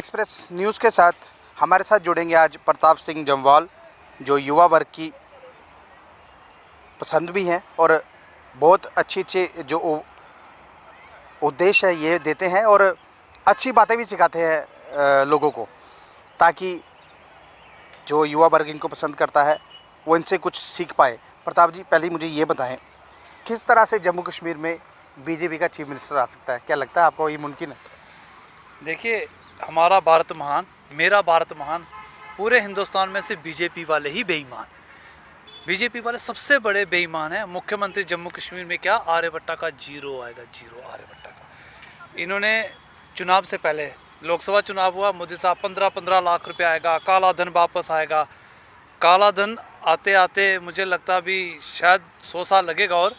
Express news के साथ हमारे साथ जुड़ेंगे आज प्रताप सिंह जम्वाल, जो युवा वर्ग की पसंद भी हैं और बहुत अच्छे जो उद्देश्य है ये देते हैं और अच्छी बातें भी सिखाते हैं लोगों को, ताकि जो युवा वर्ग इनको पसंद करता है वो इनसे कुछ सीख पाए। प्रताप जी, पहले मुझे ये बताएं, किस तरह से जम्मू कश्मीर में बीजेपी का चीफ मिनिस्टर आ सकता है? क्या लगता है आपको ये मुमकिन है? देखिए, हमारा भारत महान, मेरा भारत महान, पूरे हिंदुस्तान में से बीजेपी वाले ही बेईमान, बीजेपी वाले सबसे बड़े बेईमान हैं। मुख्यमंत्री जम्मू कश्मीर में क्या, आर्यभट्टा का जीरो आएगा, जीरो आर्यभट्टा का। इन्होंने चुनाव से पहले, लोकसभा चुनाव हुआ, मोदी साहब 15-15 लाख रुपए आएगा, काला धन वापस आएगा। काला धन आते आते मुझे लगता अभी शायद 100 साल लगेगा, और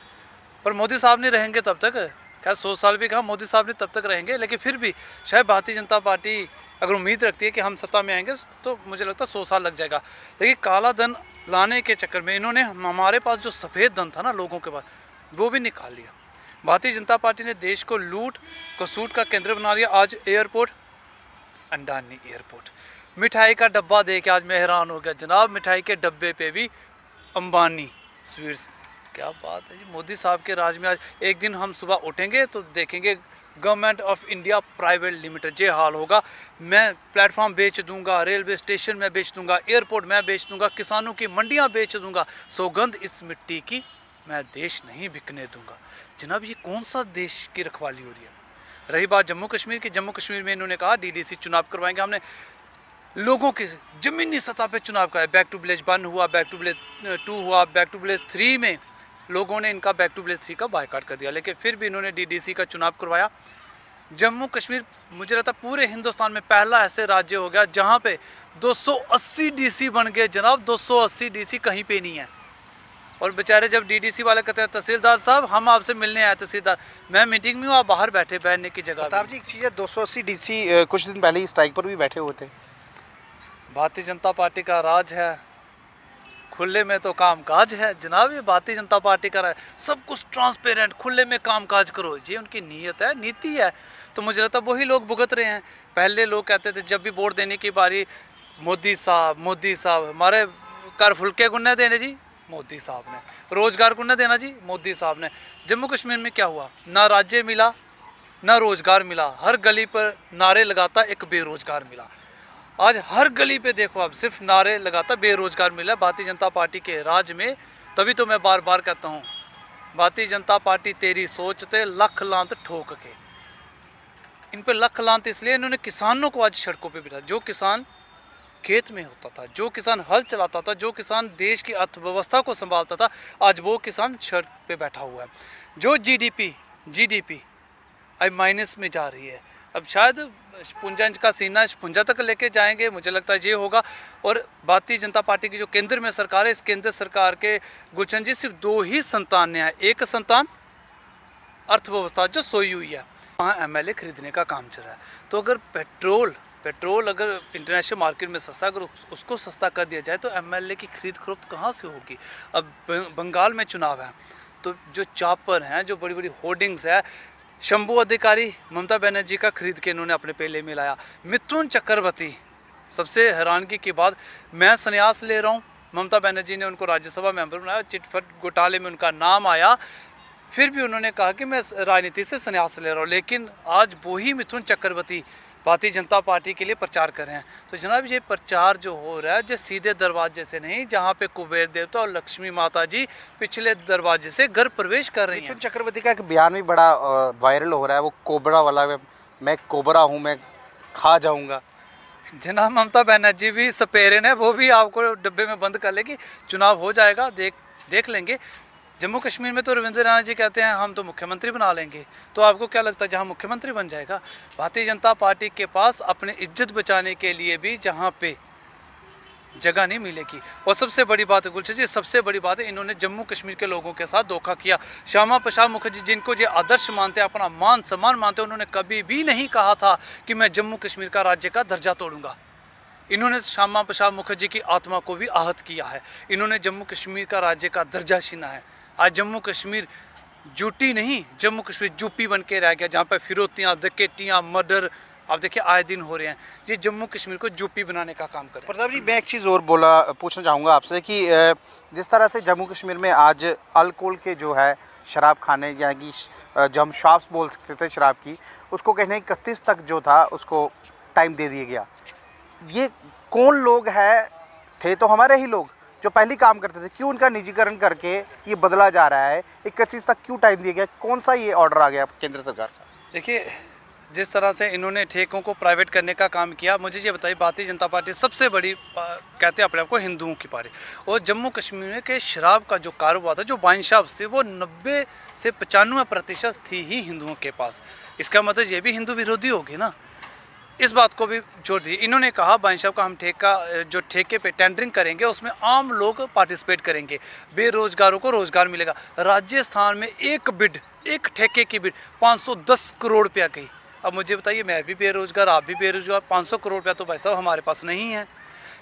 पर मोदी साहब नहीं रहेंगे तब तक। क्या 100 साल भी कहा, मोदी साहब नहीं तब तक रहेंगे, लेकिन फिर भी शायद भारतीय जनता पार्टी अगर उम्मीद रखती है कि हम सत्ता में आएंगे तो मुझे लगता है 100 साल लग जाएगा। लेकिन काला धन लाने के चक्कर में इन्होंने हमारे पास जो सफ़ेद धन था ना लोगों के पास, वो भी निकाल लिया। भारतीय जनता पार्टी ने देश को लूट खसूट का केंद्र बना लिया। आज एयरपोर्ट, अंडानी एयरपोर्ट, मिठाई का डब्बा दे के आज मैं हैरान हो गया जनाब, मिठाई के डब्बे पे भी अंबानी स्वीट्स। क्या बात है जी, मोदी साहब के राज में आज एक दिन हम सुबह उठेंगे तो देखेंगे government of India private limited, ये हाल होगा। मैं प्लेटफॉर्म बेच दूंगा, रेलवे स्टेशन में बेच दूंगा, एयरपोर्ट में बेच दूंगा, किसानों की मंडियां बेच दूंगा, सौगंध इस मिट्टी की मैं देश नहीं बिकने दूंगा। जनाब, ये कौन सा देश की रखवाली हो रही है? रही बात जम्मू कश्मीर की, जम्मू कश्मीर में इन्होंने कहा डीडीसी चुनाव करवाएंगे। हमने लोगों के ज़मीनी सतह पे चुनाव का है। बैक टू विलेज 1 हुआ, बैक टू विलेज 2 हुआ, बैक टू विलेज 3 में लोगों ने इनका बैक टू विलेज 3 का बायकॉट कर दिया, लेकिन फिर भी इन्होंने डीडीसी का चुनाव करवाया। जम्मू कश्मीर मुझे लगता है पूरे हिंदुस्तान में पहला ऐसे राज्य हो गया जहाँ पे 280 डीसी बन गए जनाब। 280 डीसी कहीं पे नहीं है। और बेचारे जब डीडीसी वाले कहते हैं तहसीलदार साहब हम आपसे मिलने आए, तहसीलदार मैं मीटिंग में हूँ, आप बाहर बैठे बैठने की जगह। प्रताप जी, एक चीज़ है, 280 डीसी कुछ दिन पहले ही स्ट्राइक पर भी बैठे हुए थे। भारतीय जनता पार्टी का राज है, खुले में तो कामकाज है जनाब। ये भारतीय जनता पार्टी का राज, सब कुछ ट्रांसपेरेंट, खुले में कामकाज करो, ये उनकी नीयत है, नीति है। तो मुझे लगता है वही लोग भुगत रहे हैं। पहले लोग कहते थे जब भी वोट देने की बारी, मोदी साहब, मोदी साहब, हमारे कर फुलके गुन्ने देने जी, मोदी साहब ने, रोजगार को न देना जी, मोदी साहब ने। जम्मू कश्मीर में क्या हुआ, ना राज्य मिला ना रोजगार मिला, हर गली पर नारे लगाता एक बेरोजगार मिला। आज हर गली पे देखो आप सिर्फ नारे लगाता बेरोजगार मिला भारतीय जनता पार्टी के राज में। तभी तो मैं बार बार कहता हूँ, भारतीय जनता पार्टी तेरी सोचते लख लांत ठोक के। इन पे लख लांत इसलिए, इन्होंने किसानों को आज सड़कों पे बिठा। जो किसान खेत में होता था, जो किसान हल चलाता था, जो किसान देश की अर्थव्यवस्था को संभालता था, आज वो किसान सड़क पे बैठा हुआ है। जो जीडीपी अब माइनस में जा रही है। अब शायद पुंजा का सीना पुंजा तक लेके जाएंगे, मुझे लगता है ये होगा। और भारतीय जनता पार्टी की जो केंद्र में सरकार है, इस केंद्र सरकार के गुलशन जी सिर्फ 2 ही संतान हैं। एक संतान अर्थव्यवस्था जो सोई हुई है, वहाँ एमएलए खरीदने का काम चल रहा है। तो अगर पेट्रोल अगर इंटरनेशनल मार्केट में सस्ता, अगर उसको सस्ता कर दिया जाए तो एमएलए की खरीद फरोख्त कहाँ से होगी? अब बंगाल में चुनाव है तो जो चापर हैं, जो बड़ी बड़ी होर्डिंग्स है, शंभू अधिकारी ममता बनर्जी का खरीद के इन्होंने अपने पेले में लाया। मिथुन चक्रवर्ती, सबसे हैरानगी की बात, मैं संन्यास ले रहा हूँ, ममता बनर्जी ने उनको राज्यसभा मेंबर बनाया, चिटफंड घोटाले में उनका नाम आया, फिर भी उन्होंने कहा कि मैं राजनीति से संन्यास ले रहा हूँ। लेकिन आज वही मिथुन चक्रवर्ती भारतीय जनता पार्टी के लिए प्रचार कर रहे हैं। तो जनाब, ये प्रचार जो हो रहा है, जो सीधे दरवाजे से नहीं, जहाँ पे कुबेर देवता और लक्ष्मी माता जी पिछले दरवाजे से घर प्रवेश कर रही हैं। मिथुन चक्रवर्ती का एक बयान भी बड़ा वायरल हो रहा है, वो कोबरा वाला, मैं कोबरा हूँ, मैं खा जाऊँगा। जनाब, ममता बनर्जी भी सपेरन है, वो भी आपको डब्बे में बंद कर लेगी। चुनाव हो जाएगा, देख लेंगे। जम्मू कश्मीर में तो रविंद्र राणा जी कहते हैं हम तो मुख्यमंत्री बना लेंगे। तो आपको क्या लगता है जहां मुख्यमंत्री बन जाएगा? भारतीय जनता पार्टी के पास अपनी इज्जत बचाने के लिए भी जहां पे जगह नहीं मिलेगी। और सबसे बड़ी बात है गुलशन जी, सबसे बड़ी बात है, इन्होंने जम्मू कश्मीर के लोगों के साथ धोखा किया। श्यामा प्रसाद मुखर्जी जिनको ये आदर्श मानते हैं, अपना मान सम्मान मानते हैं, उन्होंने कभी भी नहीं कहा था कि मैं जम्मू कश्मीर का राज्य का दर्जा तोड़ूंगा। इन्होंने श्यामा प्रसाद मुखर्जी की आत्मा को भी आहत किया है। इन्होंने जम्मू कश्मीर का राज्य का दर्जा छीना है। आज जम्मू कश्मीर जूटी नहीं, जम्मू कश्मीर यूपी बन के रह गया, जहाँ पर फिरौतियाँ, डकैतियाँ, मर्डर, आप देखिए आए दिन हो रहे हैं, ये जम्मू कश्मीर को यूपी बनाने का काम कर रहे हैं। प्रताप जी, मैं एक चीज़ और पूछना चाहूँगा आपसे कि जिस तरह से जम्मू कश्मीर में आज अल्कोहल के जो है शराब खाने, यानी कि जो हम शॉप्स बोल सकते थे शराब की, उसको कहने 31 तक जो था उसको टाइम दे दिया गया। ये कौन लोग हैं? थे तो हमारे ही लोग जो पहले काम करते थे, क्यों उनका निजीकरण करके ये बदला जा रहा है? 31 तक क्यों टाइम दिया गया? कौन सा ये ऑर्डर आ गया केंद्र सरकार का? देखिए, जिस तरह से इन्होंने ठेकों को प्राइवेट करने का काम किया, मुझे ये बताइए, भारतीय जनता पार्टी सबसे बड़ी कहते हैं अपने आप को हिंदुओं की पार्टी, और जम्मू कश्मीर में के शराब का जो कारोबार था, जो वाइन शॉप्स थी, वो 90 से 95% थी ही हिंदुओं के पास। इसका मतलब ये भी हिंदू विरोधी होगी ना। इस बात को भी जोड़ दी इन्होंने, कहा वाइन शॉप का हम जो ठेके पे टेंडरिंग करेंगे उसमें आम लोग पार्टिसिपेट करेंगे, बेरोजगारों को रोजगार मिलेगा। राजस्थान में एक ठेके की बिड 510 करोड़ रुपया की। अब मुझे बताइए, मैं भी बेरोजगार, आप भी बेरोजगार, 500 करोड़ रुपया तो भाई साहब हमारे पास नहीं है।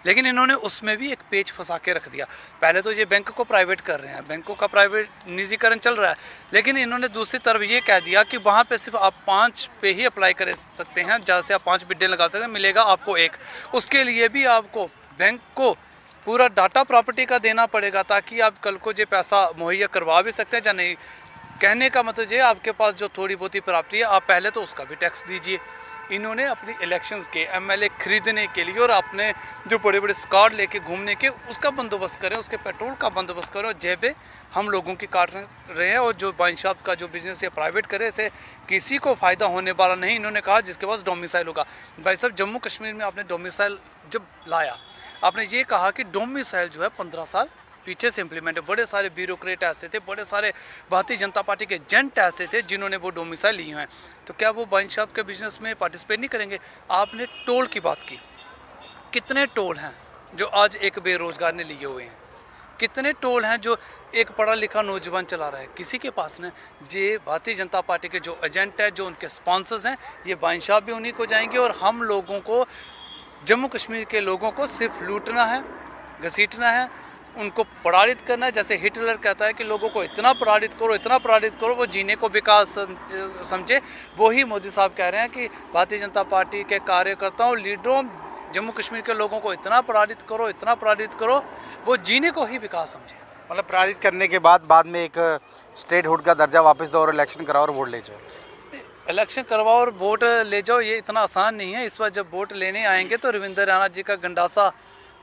लेकिन इन्होंने उसमें भी एक पेच फंसा के रख दिया। पहले तो ये बैंक को प्राइवेट कर रहे हैं, बैंकों का प्राइवेट निजीकरण चल रहा है, लेकिन इन्होंने दूसरी तरफ ये कह दिया कि वहाँ पे सिर्फ आप 5 पे ही अप्लाई कर सकते हैं, जहाँ से आप 5 बिड्डे लगा सकते हैं, मिलेगा आपको 1। उसके लिए भी आपको बैंक को पूरा डाटा प्रॉपर्टी का देना पड़ेगा, ताकि आप कल को ये पैसा मुहैया करवा भी सकते हैं या नहीं। कहने का मतलब ये, आपके पास जो थोड़ी बहुत ही प्रॉपर्टी है, आप पहले तो उसका भी टैक्स दीजिए। इन्होंने अपनी इलेक्शंस के एमएलए खरीदने के लिए और अपने जो बड़े बड़े स्कॉट लेके घूमने के, उसका बंदोबस्त करें, उसके पेट्रोल का बंदोबस्त करें, और जेबें हम लोगों की काट रहे हैं। और जो वाइन शॉप का जो बिजनेस है प्राइवेट करे, इसे किसी को फ़ायदा होने वाला नहीं। इन्होंने कहा जिसके पास डोमिसाइल होगा। भाई साहब, जम्मू कश्मीर में आपने डोमिसाइल जब लाया, आपने ये कहा कि डोमिसाइल जो है 15 साल पीछे से इम्प्लीमेंट है। बड़े सारे ब्यूरोक्रेट ऐसे थे, बड़े सारे भारतीय जनता पार्टी के एजेंट ऐसे थे जिन्होंने वो डोमिसाइल लिए हैं, तो क्या वो वाइन शॉप के बिजनेस में पार्टिसिपेट नहीं करेंगे? आपने टोल की बात की, कितने टोल हैं जो आज एक बेरोजगार ने लिए हुए हैं? कितने टोल हैं जो एक पढ़ा लिखा नौजवान चला रहा है? किसी के पास नहीं। ये भारतीय जनता पार्टी के जो एजेंट है, जो उनके स्पॉन्सर्स हैं, ये वाइन शॉप भी उन्हीं को जाएंगे, और हम लोगों को, जम्मू कश्मीर के लोगों को सिर्फ लूटना है, घसीटना है, उनको प्रताड़ित करना है। जैसे हिटलर कहता है कि लोगों को इतना प्रताड़ित करो वो जीने को विकास समझे, वो ही मोदी साहब कह रहे हैं कि भारतीय जनता पार्टी के कार्यकर्ताओं, लीडरों, जम्मू कश्मीर के लोगों को इतना प्रताड़ित करो वो जीने को ही विकास समझे। मतलब प्रताड़ित करने के बाद में एक स्टेटहुड का दर्जा वापस दो और इलेक्शन कराओ और वोट ले जाओ। इलेक्शन करवाओ और वोट ले जाओ, ये इतना आसान नहीं है। इस बार जब वोट लेने आएंगे तो रविंद्र रैना जी का गंडासा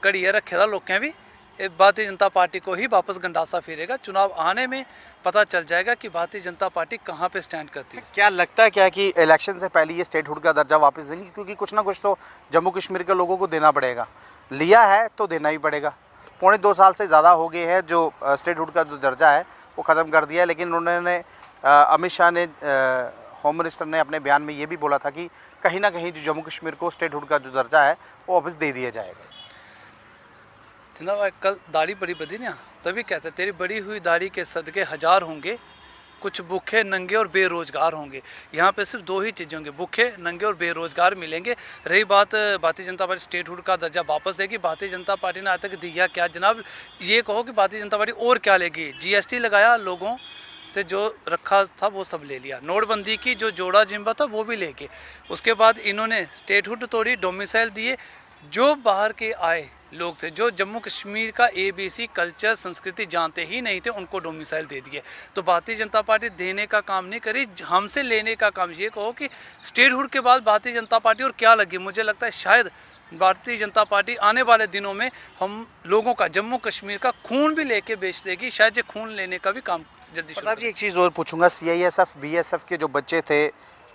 कड़िया रखे था लोगों भी, भारतीय जनता पार्टी को ही वापस गंडासा फिरेगा। चुनाव आने में पता चल जाएगा कि भारतीय जनता पार्टी कहाँ पे स्टैंड करती है। क्या लगता है क्या कि इलेक्शन से पहले ये स्टेटहुड का दर्जा वापस देंगे? क्योंकि कुछ ना कुछ तो जम्मू कश्मीर के लोगों को देना पड़ेगा, लिया है तो देना ही पड़ेगा। 2.25 साल से ज़्यादा हो गए हैं जो स्टेटहुड का जो दर्जा है वो ख़त्म कर दिया है, लेकिन उन्होंने अमित शाह ने, होम मिनिस्टर ने अपने बयान में ये भी बोला था कि कहीं ना कहीं जो जम्मू कश्मीर को स्टेटहुड का जो दर्जा है वो वापस दे दिया जाएगा। जनाब, कल दाढ़ी बड़ी बदी ना, तभी कहते तेरी बड़ी हुई दाढ़ी के सदके 1000 होंगे, कुछ भूखे नंगे और बेरोजगार होंगे। यहाँ पे सिर्फ 2 ही चीज़ें होंगी, भूखे नंगे और बेरोजगार मिलेंगे। रही बात भारतीय जनता पार्टी स्टेटहुड का दर्जा वापस देगी, भारतीय जनता पार्टी ने आज तक दिया क्या जनाब? ये कहो कि भारतीय जनता पार्टी और क्या लेगी? जीएसटी लगाया, लोगों से जो रखा था वो सब ले लिया, नोटबंदी की जो जोड़ा जिम्बा था वो भी लेके, उसके बाद इन्होंने स्टेटहुड तोड़ी, डोमिसाइल दिए। जो बाहर के आए लोग थे, जो जम्मू कश्मीर का ABC कल्चर संस्कृति जानते ही नहीं थे, उनको डोमिसाइल दे दिए। तो भारतीय जनता पार्टी देने का काम नहीं करी, हमसे लेने का काम। ये कहो कि स्टेटहुड के बाद भारतीय जनता पार्टी और क्या लगी? मुझे लगता है शायद भारतीय जनता पार्टी आने वाले दिनों में हम लोगों का, जम्मू कश्मीर का खून भी लेके बेच देगी। शायद ये खून लेने का भी काम जल्दी शुरू मतलब जी एक चीज़ और पूछूंगा, CISF BSF के जो बच्चे थे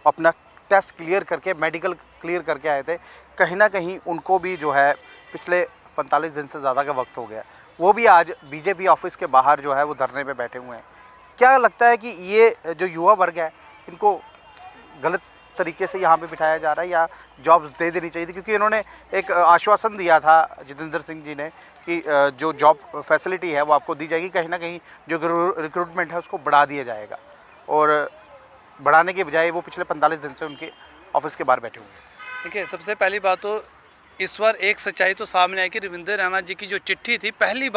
अपना टेस्ट क्लियर करके, मेडिकल क्लियर करके आए थे, कहीं ना कहीं उनको भी जो है पिछले 45 दिन से ज़्यादा का वक्त हो गया, वो भी आज बीजेपी ऑफिस के बाहर जो है वो धरने पे बैठे हुए हैं। क्या लगता है कि ये जो युवा वर्ग है इनको गलत तरीके से यहाँ पे बिठाया जा रहा है या जॉब्स दे देनी चाहिए थी? क्योंकि इन्होंने एक आश्वासन दिया था जितेंद्र सिंह जी ने कि जो जॉब फैसिलिटी है वो आपको दी जाएगी, कहीं ना कहीं जो रिक्रूटमेंट है उसको बढ़ा दिया जाएगा, और बढ़ाने के बजाय वो पिछले 45 दिन से उनके ऑफिस के बाहर बैठे हुए हैं। देखिए, सबसे पहली बात तो इस बार एक सच्चाई तो सामने आई कि रविंद्र रैना जी की जो चिट्ठी थी, पहली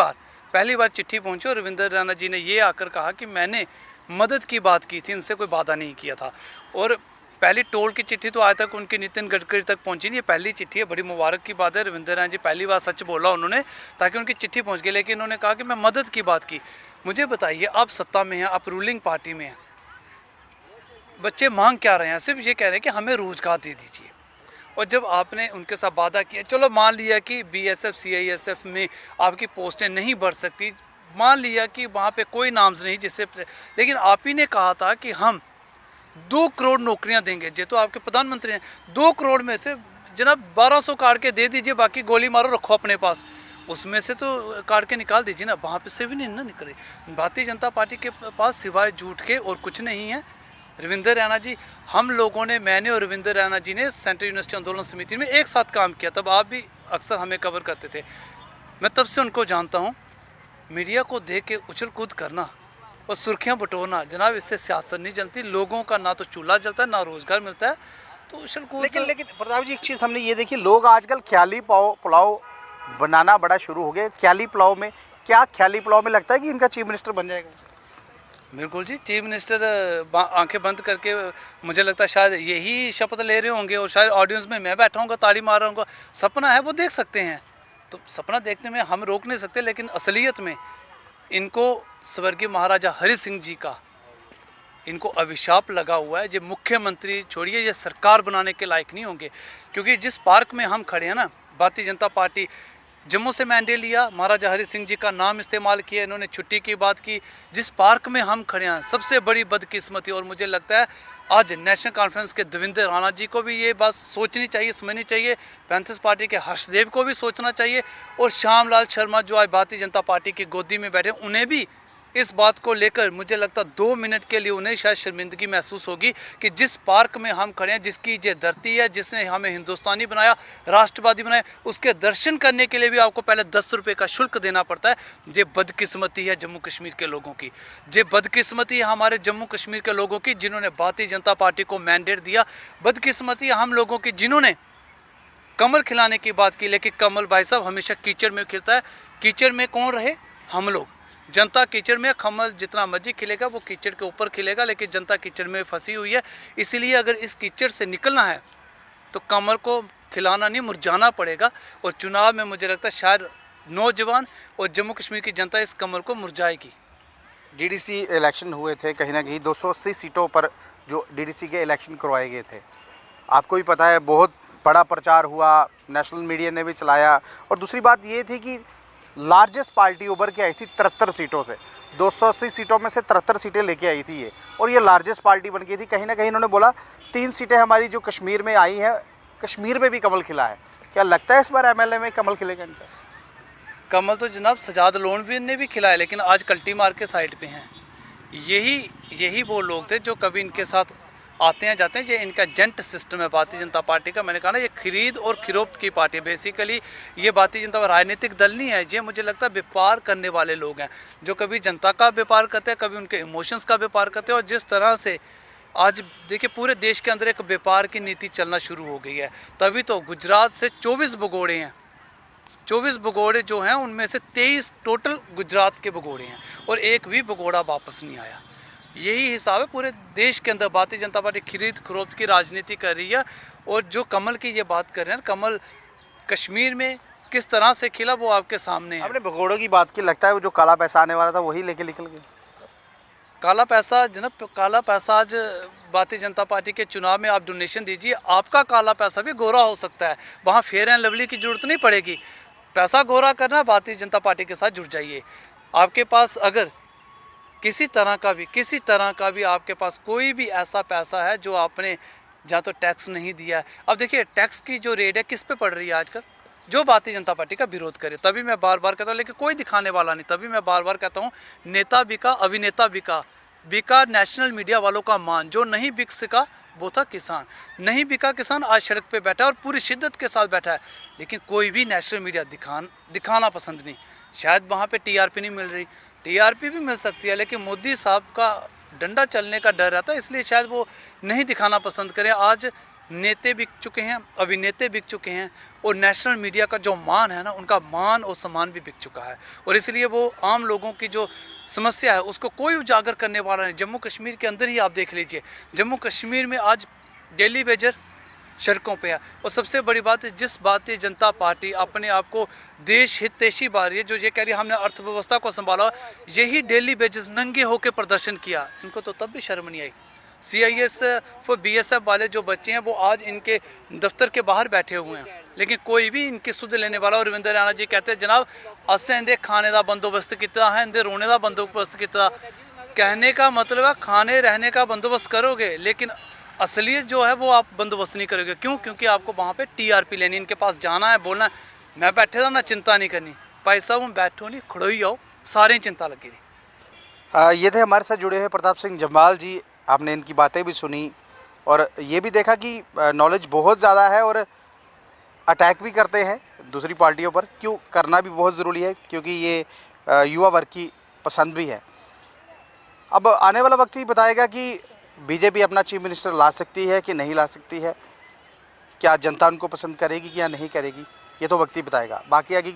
बार चिट्ठी पहुंची और रविंद्र रैना जी ने ये आकर कहा कि मैंने मदद की बात की थी, इनसे कोई वादा नहीं किया था। और पहली टोल की चिट्ठी तो आज तक उनकी नितिन गडकरी तक पहुंची नहीं, ये पहली चिट्ठी है। बड़ी मुबारक की बात है, रविंद्र रैना जी पहली बार सच बोला उन्होंने, ताकि उनकी चिट्ठी पहुंच गई। लेकिन उन्होंने कहा कि मैं मदद की बात की। मुझे बताइए, आप सत्ता में हैं, आप रूलिंग पार्टी में हैं, बच्चे मांग क्या रहे हैं? सिर्फ ये कह रहे हैं कि हमें रोजगार दे दीजिए। और जब आपने उनके साथ वादा किया, चलो मान लिया कि BSF CISF में आपकी पोस्टें नहीं बढ़ सकती, मान लिया कि वहाँ पे कोई नाम्स नहीं जिससे, लेकिन आप ही ने कहा था कि हम 2 करोड़ नौकरियाँ देंगे। ये तो आपके प्रधानमंत्री हैं। 2 करोड़ में से जनाब 1200 काट के दे दीजिए, बाकी गोली मारो रखो अपने पास। उसमें से तो काट के निकाल दीजिए ना, वहाँ पे से भी नहीं ना निकले। भारतीय जनता पार्टी के पास सिवाय झूठ के और कुछ नहीं है। रविंद्र रैना जी, हम लोगों ने, मैंने और रविंद्र रैना जी ने सेंट्रल यूनिवर्सिटी आंदोलन समिति में एक साथ काम किया, तब आप भी अक्सर हमें कवर करते थे। मैं तब से उनको जानता हूँ। मीडिया को देख के उछल कूद करना और सुर्खियाँ बटोरना, जनाब इससे सियासत नहीं जनती। लोगों का ना तो चूल्हा जलता है, ना रोजगार मिलता है, तो उछल कूद। लेकिन प्रताप जी, एक चीज़ हमने ये देखी, लोग आजकल ख्याली पुलाव बनाना बड़ा शुरू हो गया। ख्याली पुलाव में क्या, ख्याली पुलाव में लगता है कि इनका चीफ मिनिस्टर बन जाएगा? बिल्कुल जी, चीफ मिनिस्टर आंखें बंद करके, मुझे लगता है शायद यही शपथ ले रहे होंगे, और शायद ऑडियंस में मैं बैठा हूँगा, ताली मार रहा हूँगा। सपना है, वो देख सकते हैं, तो सपना देखने में हम रोक नहीं सकते। लेकिन असलियत में इनको स्वर्गीय महाराजा हरि सिंह जी का इनको अभिशाप लगा हुआ है। ये मुख्यमंत्री छोड़िए, ये सरकार बनाने के लायक नहीं होंगे। क्योंकि जिस पार्क में हम खड़े हैं ना, भारतीय जनता पार्टी जम्मू से मैंडेट लिया, महाराजा हरि सिंह जी का नाम इस्तेमाल किया, इन्होंने छुट्टी की बात की। जिस पार्क में हम खड़े हैं, सबसे बड़ी बदकिस्मती, और मुझे लगता है आज नेशनल कॉन्फ्रेंस के देवेंद्र राणा जी को भी ये बात सोचनी चाहिए, समझनी चाहिए। पैंथर्स पार्टी के हर्षदेव को भी सोचना चाहिए, और श्यामलाल शर्मा जो आज भारतीय जनता पार्टी की गोदी में बैठे, उन्हें भी इस बात को लेकर मुझे लगता 2 मिनट के लिए उन्हें शायद शर्मिंदगी महसूस होगी कि जिस पार्क में हम खड़े हैं, जिसकी ये धरती है, जिसने हमें हिंदुस्तानी बनाया, राष्ट्रवादी बनाया, उसके दर्शन करने के लिए भी आपको पहले 10 रुपये का शुल्क देना पड़ता है। ये बदकिस्मती है जम्मू कश्मीर के लोगों की, ये बदकिस्मती है हमारे जम्मू कश्मीर के लोगों की, जिन्होंने भारतीय जनता पार्टी को मैंडेट दिया। बदकिस्मती है हम लोगों की, जिन्होंने कमल खिलाने की बात की, लेकिन कमल भाई साहब हमेशा कीचड़ में खिलता है। कीचड़ में कौन रहे? हम लोग। जनता कीचड़ में, कमल जितना मर्जी खिलेगा वो कीचड़ के ऊपर खिलेगा, लेकिन जनता कीचड़ में फंसी हुई है। इसीलिए अगर इस कीचड़ से निकलना है तो कमल को खिलाना नहीं, मुरझाना पड़ेगा। और चुनाव में मुझे लगता है शायद नौजवान और जम्मू कश्मीर की जनता इस कमल को मुरझाएगी। DDC इलेक्शन हुए थे, कहीं ना कहीं 280 सीटों पर जो DDC के इलेक्शन करवाए गए थे, आपको भी पता है, बहुत बड़ा प्रचार हुआ, नेशनल मीडिया ने भी चलाया। और दूसरी बात ये थी कि लार्जेस्ट पार्टी उभर के आई थी 73 सीटों से, 280 सीटों में से 73 सीटें लेके आई थी ये, और ये लार्जेस्ट पार्टी बन गई थी। कहीं ना कहीं इन्होंने बोला 3 सीटें हमारी जो कश्मीर में आई हैं, कश्मीर में भी कमल खिला है। क्या लगता है इस बार MLA में कमल खिलेगा इनका? कमल तो जनाब सजाद लोन ने भी खिलाया, लेकिन आज कल्टी मार के साइड पे हैं। यही वो लोग थे जो कभी इनके साथ आते हैं जाते हैं। ये इनका जेंट सिस्टम है भारतीय जनता पार्टी का। मैंने कहा ना, ये खरीद और खिरोक्त की पार्टी है बेसिकली। ये भारतीय जनता राजनीतिक दल नहीं है, ये मुझे लगता है व्यापार करने वाले लोग हैं, जो कभी जनता का व्यापार करते हैं, कभी उनके इमोशंस का व्यापार करते हैं। और जिस तरह से आज देखिए पूरे देश के अंदर एक व्यापार की नीति चलना शुरू हो गई है, तभी तो गुजरात से 24 भगोड़े हैं। 24 भगोड़े जो हैं, उनमें से 23 टोटल गुजरात के भगोड़े हैं, और एक भी भगोड़ा वापस नहीं आया। यही हिसाब है पूरे देश के अंदर। भारतीय जनता पार्टी खरीद फरोख्त की राजनीति कर रही है। और जो कमल की ये बात कर रहे हैं, कमल कश्मीर में किस तरह से खिला वो आपके सामने है। आपने भगोड़ों की बात की, लगता है वो जो काला पैसा आने वाला था वही लेके निकल गए। काला पैसा जनाब, काला पैसा आज भारतीय जनता पार्टी के चुनाव में आप डोनेशन दीजिए, आपका काला पैसा भी गोरा हो सकता है। वहाँ फेयर एंड लवली की जरूरत नहीं पड़ेगी। पैसा गोरा करना, भारतीय जनता पार्टी के साथ जुड़ जाइए। आपके पास अगर किसी तरह का भी आपके पास कोई भी ऐसा पैसा है जो आपने जहाँ तो टैक्स नहीं दिया है। अब देखिए टैक्स की जो रेट है किस पे पड़ रही है आजकल, जो भारतीय जनता पार्टी का विरोध करे। तभी मैं बार बार कहता हूँ, लेकिन कोई दिखाने वाला नहीं। तभी मैं बार बार कहता हूँ, नेता बिका, अभिनेता बिका नेशनल मीडिया वालों का मान। जो नहीं बिक सका वो था किसान। नहीं बिका किसान, आज सड़क पे बैठा है और पूरी शिद्दत के साथ बैठा है। लेकिन कोई भी नेशनल मीडिया दिखाना पसंद नहीं। शायद वहाँ पे TRP नहीं मिल रही, TRP भी मिल सकती है, लेकिन मोदी साहब का डंडा चलने का डर रहता है, इसलिए शायद वो नहीं दिखाना पसंद करें। आज नेता बिक चुके हैं, अभिनेता बिक चुके हैं, और नेशनल मीडिया का जो मान है ना, उनका मान और सम्मान भी बिक चुका है। और इसलिए वो आम लोगों की जो समस्या है उसको कोई उजागर करने वाला नहीं। जम्मू कश्मीर के अंदर ही आप देख लीजिए, जम्मू कश्मीर में आज डेली बेजर सड़कों पे है। और सबसे बड़ी बात है, जिस भारतीय जनता पार्टी अपने आप को देश हितैषी बा रही है, जो ये कह रही है हमने अर्थव्यवस्था को संभाला, यही डेली बेजस नंगे होकर प्रदर्शन किया, इनको तो तब भी शर्म नहीं आई। CIS और BSF वाले जो बच्चे हैं वो आज इनके दफ्तर के बाहर बैठे हुए हैं, लेकिन कोई भी इनके सुध लेने वाला। और रविंद्र रैना जी कहते हैं जनाब असें इंदे खाने का बंदोबस्त किया है, इंदे रोने का बंदोबस्त किया। कहने का मतलब है खाने रहने का बंदोबस्त करोगे, लेकिन असलियत जो है वो आप बंदोबस्त नहीं करोगे। क्यों? क्योंकि आपको वहाँ पे TRP लेनी, इनके पास जाना है, बोलना है मैं बैठे था ना, चिंता नहीं करनी। भाई साहब हम बैठो नहीं, खड़ो ही आओ, सारे चिंता लगी रही। ये थे हमारे साथ जुड़े हुए प्रताप सिंह जम्वाल जी। आपने इनकी बातें भी सुनी और ये भी देखा कि नॉलेज बहुत ज़्यादा है और अटैक भी करते हैं दूसरी पार्टियों पर। क्यों करना भी बहुत ज़रूरी है, क्योंकि ये युवा वर्ग की पसंद भी है। अब आने वाला वक्त ही बताएगा कि बीजेपी अपना चीफ मिनिस्टर ला सकती है कि नहीं ला सकती है, क्या जनता उनको पसंद करेगी कि या नहीं करेगी, ये तो वक्त ही बताएगा। बाकी आगे